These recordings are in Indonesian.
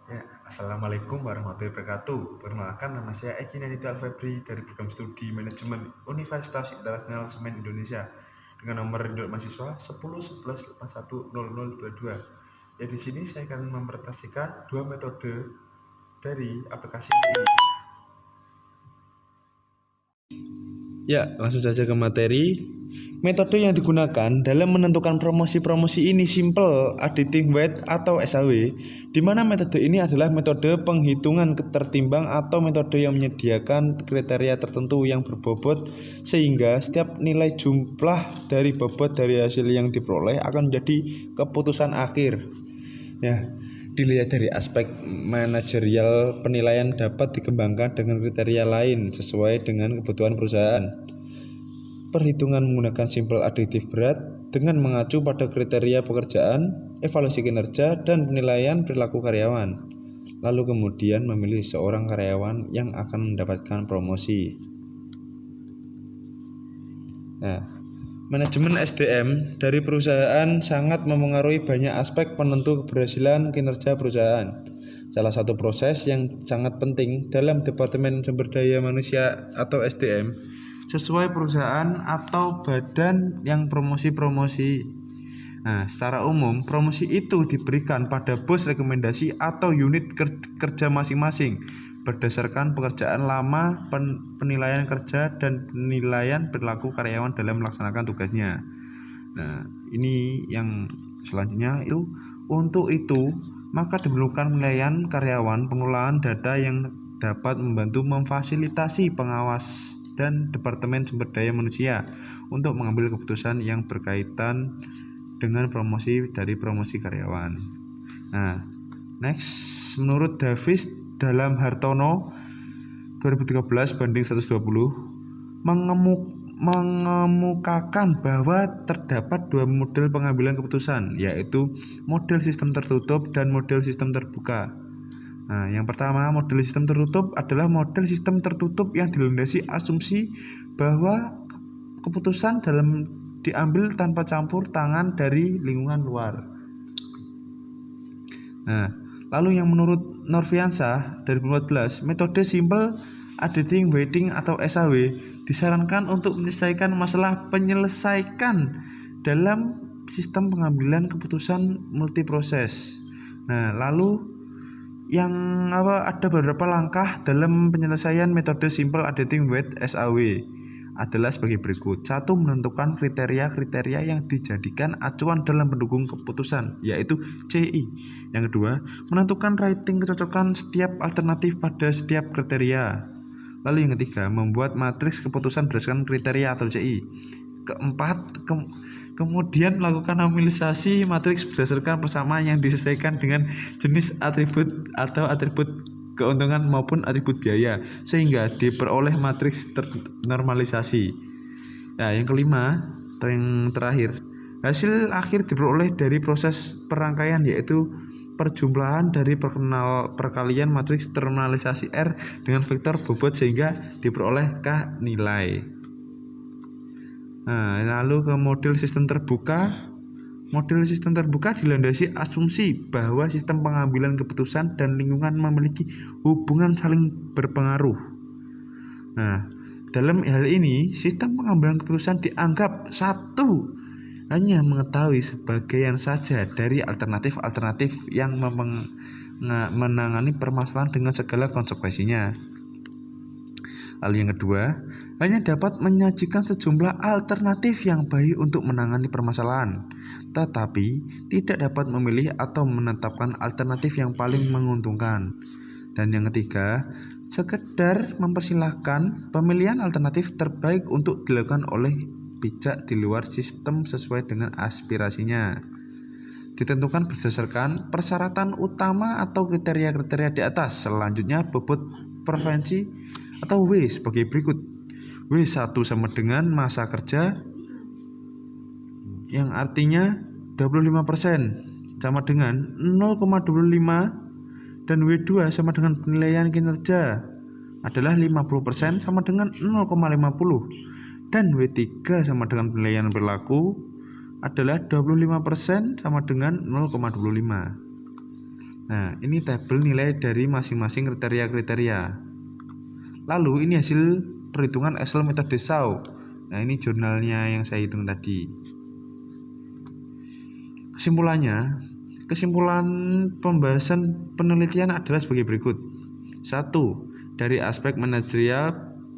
Ya, Assalamualaikum warahmatullahi wabarakatuh. Perkenalkan, nama saya Eki Nanito Alfebri dari program studi manajemen Universitas Internasional Semen Indonesia dengan nomor induk mahasiswa 1011810022. Ya, di sini saya akan mempresentasikan dua metode dari aplikasi ini. Ya, langsung saja ke materi. Metode yang digunakan dalam menentukan promosi-promosi ini simple, additive weight atau SAW, di mana metode ini adalah metode penghitungan tertimbang atau metode yang menyediakan kriteria tertentu yang berbobot sehingga setiap nilai jumlah dari bobot dari hasil yang diperoleh akan menjadi keputusan akhir. Ya, dilihat dari aspek manajerial, penilaian dapat dikembangkan dengan kriteria lain sesuai dengan kebutuhan perusahaan. Perhitungan menggunakan simple additive berat dengan mengacu pada kriteria pekerjaan, evaluasi kinerja, dan penilaian perilaku karyawan. Lalu kemudian memilih seorang karyawan yang akan mendapatkan promosi. Nah, manajemen SDM dari perusahaan sangat memengaruhi banyak aspek penentu keberhasilan kinerja perusahaan. Salah satu proses yang sangat penting dalam Departemen Sumber Daya Manusia atau SDM sesuai perusahaan atau badan yang promosi. Nah, secara umum promosi itu diberikan pada bos rekomendasi atau unit kerja masing-masing berdasarkan pekerjaan lama, penilaian kerja, dan penilaian perilaku karyawan dalam melaksanakan tugasnya. Nah, ini yang selanjutnya itu untuk itu maka diperlukan penilaian karyawan, pengolahan data yang dapat membantu memfasilitasi pengawas dan Departemen Sumber Daya Manusia untuk mengambil keputusan yang berkaitan dengan promosi karyawan. Nah, next, menurut Davis dalam Hartono 2013 banding 120 mengemukakan bahwa terdapat dua model pengambilan keputusan, yaitu model sistem tertutup dan model sistem terbuka. Nah, yang pertama, model sistem tertutup adalah model sistem tertutup yang dilandasi asumsi bahwa keputusan dalam diambil tanpa campur tangan dari lingkungan luar. Nah, lalu yang menurut Norviansa dari 2014, metode simple additive weighting atau SAW disarankan untuk menyelesaikan masalah penyelesaikan dalam sistem pengambilan keputusan multiproses. Nah, lalu ada beberapa langkah dalam penyelesaian metode simple additive weight SAW adalah sebagai berikut. 1. Menentukan kriteria-kriteria yang dijadikan acuan dalam pendukung keputusan, yaitu CI. Yang kedua, menentukan rating kecocokan setiap alternatif pada setiap kriteria. Lalu yang ketiga, membuat matriks keputusan berdasarkan kriteria atau CI. Keempat, kemudian melakukan nominalisasi matriks berdasarkan persamaan yang disesuaikan dengan jenis atribut atau atribut keuntungan maupun atribut biaya sehingga diperoleh matriks ternormalisasi. Nah, yang kelima, yang terakhir, hasil akhir diperoleh dari proses perangkaian yaitu perjumlahan dari perkalian matriks ternormalisasi R dengan vektor bobot sehingga diperoleh K nilai. Nah, lalu ke model sistem terbuka. Model sistem terbuka dilandasi asumsi bahwa sistem pengambilan keputusan dan lingkungan memiliki hubungan saling berpengaruh. Nah, dalam hal ini sistem pengambilan keputusan dianggap satu hanya mengetahui sebagian saja dari alternatif-alternatif yang menangani permasalahan dengan segala konsekuensinya. Lalu yang kedua, hanya dapat menyajikan sejumlah alternatif yang baik untuk menangani permasalahan, tetapi tidak dapat memilih atau menetapkan alternatif yang paling menguntungkan. Dan yang ketiga, sekedar mempersilahkan pemilihan alternatif terbaik untuk dilakukan oleh pihak di luar sistem sesuai dengan aspirasinya. Ditentukan berdasarkan persyaratan utama atau kriteria-kriteria di atas. Selanjutnya, bobot preferensi atau W sebagai berikut. W1 sama dengan masa kerja yang artinya 25% sama dengan 0,25 dan W2 sama dengan penilaian kinerja adalah 50% sama dengan 0,50 dan W3 sama dengan penilaian perilaku adalah 25% sama dengan 0,25. Nah, ini tabel nilai dari masing-masing kriteria-kriteria. Lalu ini hasil perhitungan Excel metode Shaw. Nah, ini jurnalnya yang saya hitung tadi. Kesimpulan pembahasan penelitian adalah sebagai berikut. 1. Dari aspek manajerial,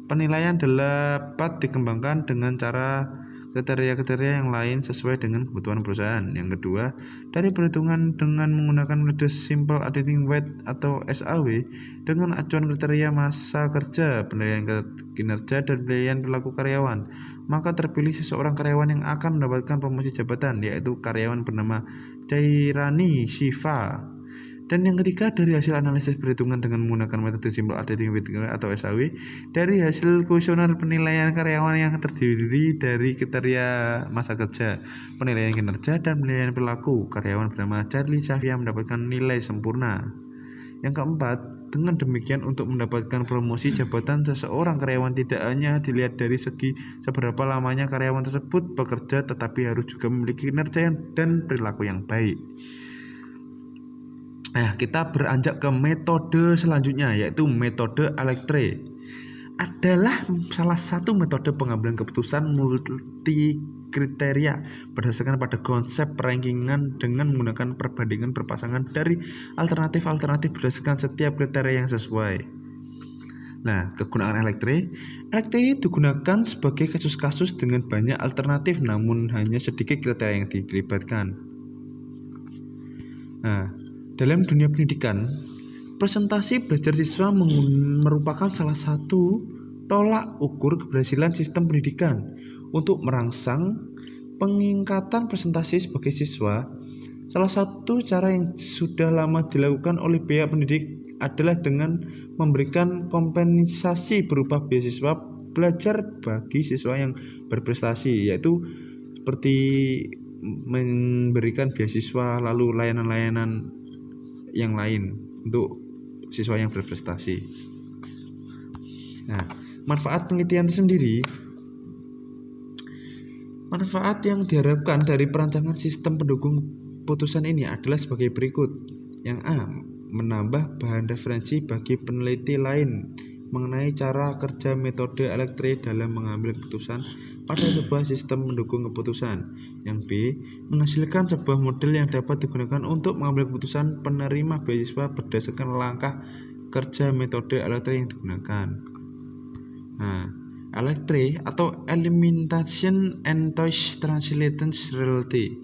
penilaian dapat dikembangkan dengan cara kriteria-kriteria yang lain sesuai dengan kebutuhan perusahaan. Yang kedua, dari perhitungan dengan menggunakan metode Simple Additive Weight atau SAW dengan acuan kriteria masa kerja, penilaian kinerja, dan penilaian perilaku karyawan, maka terpilih seseorang karyawan yang akan mendapatkan promosi jabatan, yaitu karyawan bernama Cairani Shiva. Dan yang ketiga, dari hasil analisis perhitungan dengan menggunakan metode Simple Additive Weight atau SAW, dari hasil kuesioner penilaian karyawan yang terdiri dari kriteria masa kerja, penilaian kinerja, dan penilaian perilaku, karyawan bernama Charlie Xavier mendapatkan nilai sempurna. Yang keempat, dengan demikian untuk mendapatkan promosi jabatan, seseorang karyawan tidak hanya dilihat dari segi seberapa lamanya karyawan tersebut bekerja, tetapi harus juga memiliki kinerja dan perilaku yang baik. Nah, kita beranjak ke metode selanjutnya, yaitu metode Electre. Adalah salah satu metode pengambilan keputusan multi kriteria berdasarkan pada konsep rankingan dengan menggunakan perbandingan berpasangan dari alternatif-alternatif berdasarkan setiap kriteria yang sesuai. Nah, kegunaan Electre digunakan sebagai kasus-kasus dengan banyak alternatif namun hanya sedikit kriteria yang dilibatkan. Nah, dalam dunia pendidikan, presentasi belajar siswa merupakan salah satu tolak ukur keberhasilan sistem pendidikan. Untuk merangsang peningkatan presentasi sebagai siswa, salah satu cara yang sudah lama dilakukan oleh pihak pendidik adalah dengan memberikan kompensasi berupa beasiswa belajar bagi siswa yang berprestasi, yaitu seperti memberikan beasiswa lalu layanan-layanan yang lain untuk siswa yang berprestasi. Nah, manfaat penelitian sendiri, manfaat yang diharapkan dari perancangan sistem pendukung putusan ini adalah sebagai berikut. Yang A, menambah bahan referensi bagi peneliti lain mengenai cara kerja metode Electre dalam mengambil keputusan pada sebuah sistem mendukung keputusan. Yang B, menghasilkan sebuah model yang dapat digunakan untuk mengambil keputusan penerima beasiswa berdasarkan langkah kerja metode Electre yang digunakan. Nah, Electre atau Elimination and Choice Translation Reality.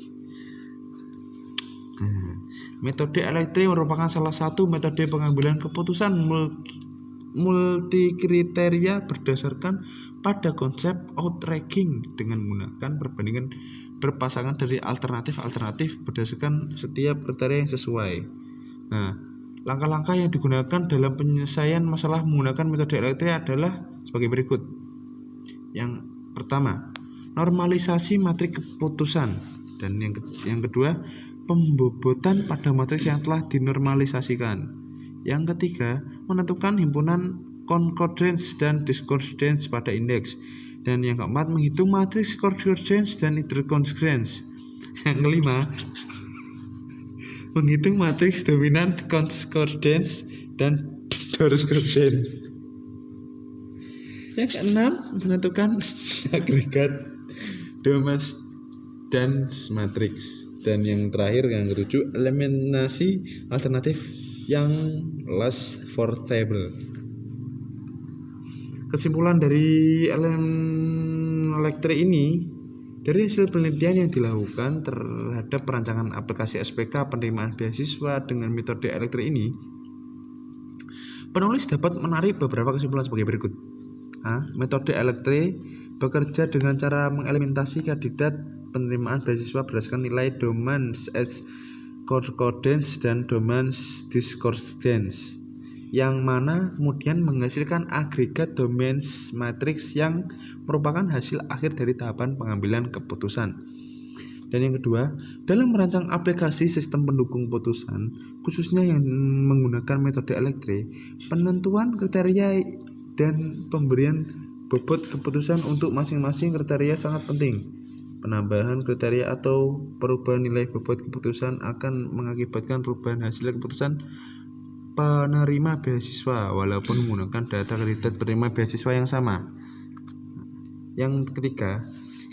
Metode Electre merupakan salah satu metode pengambilan keputusan multikriteria berdasarkan pada konsep outranking dengan menggunakan perbandingan berpasangan dari alternatif-alternatif berdasarkan setiap kriteria yang sesuai. Nah, langkah-langkah yang digunakan dalam penyelesaian masalah menggunakan metode Electre adalah sebagai berikut. Yang pertama, normalisasi matriks keputusan, dan yang kedua, pembobotan pada matriks yang telah dinormalisasikan. Yang ketiga, menentukan himpunan concordance dan discordance pada indeks. Dan yang keempat, menghitung matriks concordance dan intercongruence. Yang kelima, menghitung matriks dominan concordance dan discordance. Yang keenam, menentukan agregat domains dan matriks. Dan yang terakhir, yang ketujuh, eliminasi alternatif yang less portable. Kesimpulan dari Electre ini, dari hasil penelitian yang dilakukan terhadap perancangan aplikasi SPK penerimaan beasiswa dengan metode Electre ini, penulis dapat menarik beberapa kesimpulan sebagai berikut. A. Metode Electre bekerja dengan cara mengeliminasi kandidat penerimaan beasiswa berdasarkan nilai domains concordance dan domains discordance, yang mana kemudian menghasilkan agregat domains matriks yang merupakan hasil akhir dari tahapan pengambilan keputusan. Dan yang kedua, dalam merancang aplikasi sistem pendukung putusan, khususnya yang menggunakan metode Electre, penentuan kriteria dan pemberian bobot keputusan untuk masing-masing kriteria sangat penting. Penambahan kriteria atau perubahan nilai bobot keputusan akan mengakibatkan perubahan hasil keputusan penerima beasiswa walaupun menggunakan data kandidat penerima beasiswa yang sama. Yang ketiga,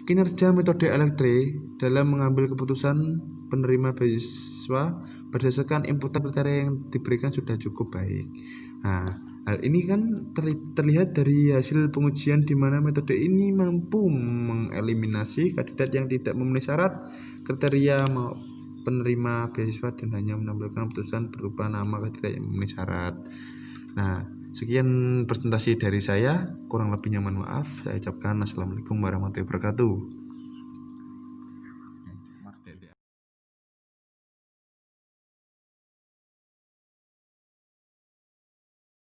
kinerja metode Electre dalam mengambil keputusan penerima beasiswa berdasarkan inputan kriteria yang diberikan sudah cukup baik. Nah, hal ini kan terlihat dari hasil pengujian di mana metode ini mampu mengeliminasi kandidat yang tidak memenuhi syarat kriteria penerima beasiswa dan hanya menampilkan keputusan berupa nama kandidat yang memenuhi syarat. Nah, sekian presentasi dari saya, kurang lebihnya mohon maaf. Saya ucapkan assalamualaikum warahmatullahi wabarakatuh.